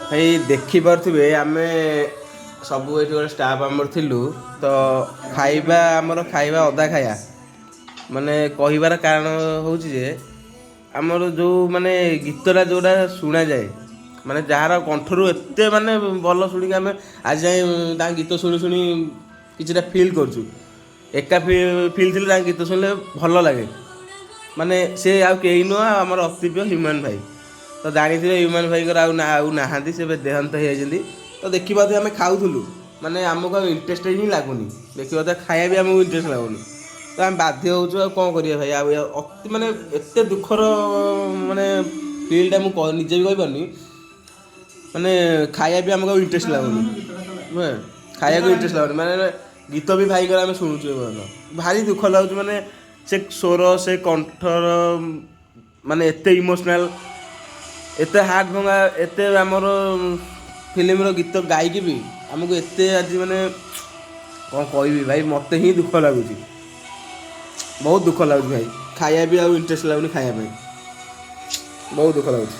ଭାଇ ଦେଖିପାରୁଥିବେ ଆମେ ସବୁ ଏଠି ଗୋଟେ ଷ୍ଟାଫ୍ ଆମର ଥିଲୁ ତ ଖାଇବା ଅଧା ଖାଇବା ମାନେ କହିବାର କାରଣ ହେଉଛି ଯେ ଆମର ଯେଉଁ ମାନେ ଗୀତଟା ଯେଉଁଟା ଶୁଣାଯାଏ ମାନେ ଯାହାର କଣ୍ଠରୁ ଏତେ ମାନେ ଭଲ ଶୁଣିକି ଆମେ ଆଜି ଯାଏଁ ତାଙ୍କ ଗୀତ ଶୁଣି ଶୁଣି କିଛିଟା ଫିଲ୍ କରୁଛୁ ଏକା ଫିଲ୍ ଥିଲେ ତାଙ୍କ ଗୀତ ଶୁଣିଲେ ଭଲ ଲାଗେ ମାନେ ସେ ଆଉ କେହି ନୁହଁ ଆମର ଅତିପ୍ରିୟ ହ୍ୟୁମାନ ଭାଇ ତ ଜାଣିଥିବେ ହ୍ୟୁମାନ ଭାଇଙ୍କର ଆଉ ନାହାନ୍ତି ସେ ଏବେ ଦେହାନ୍ତ ହେଇଯାଇଛନ୍ତି ତ ଦେଖିପାରୁଥିବେ ଆମେ ଖାଉଥିଲୁ ମାନେ ଆମକୁ ଆଉ ଇଣ୍ଟରେଷ୍ଟ ହିଁ ଲାଗୁନି ଦେଖିପାରୁଥିବେ ଖାଇବା ବି ଆମକୁ ଇଣ୍ଟରେଷ୍ଟ ଲାଗୁନି ତ ଆମେ ବାଧ୍ୟ ହେଉଛୁ ଆଉ କ'ଣ କରିବା ଭାଇ ଆଉ ଅତି ମାନେ ଏତେ ଦୁଃଖର ମାନେ ଫିଲ୍ଟା ମୁଁ ନିଜେ ବି କହିପାରୁନି ମାନେ ଖାଇବା ବି ଆମକୁ ଆଉ ଇଣ୍ଟରେଷ୍ଟ ଲାଗୁନି ନୁହେଁ ଖାଇବାକୁ ଇଣ୍ଟରେଷ୍ଟ ଲାଗୁନି ମାନେ ଗୀତ ବି ଭାଇଙ୍କର ଆମେ ଶୁଣୁଛୁ ଭାରି ଦୁଃଖ ଲାଗୁଛି ମାନେ ସେ ସ୍ୱର ସେ କଣ୍ଠର ମାନେ ଏତେ ଇମୋସନାଲ୍ ଏତେ ହାର୍ଟ ଭଙ୍ଗା ଏତେ ଆମର ଫିଲ୍ମର ଗୀତ ଗାଇକି ବି ଆମକୁ ଏତେ ଆଜି ମାନେ କ'ଣ କହିବି ଭାଇ ମୋତେ ହିଁ ଦୁଃଖ ଲାଗୁଛି ବହୁତ ଦୁଃଖ ଲାଗୁଛି ଭାଇ ଖାଇବା ବି ଆଉ ଇଣ୍ଟରେଷ୍ଟ ଲାଗୁନି ଖାଇବା ପାଇଁ ବହୁତ ଦୁଃଖ ଲାଗୁଛି।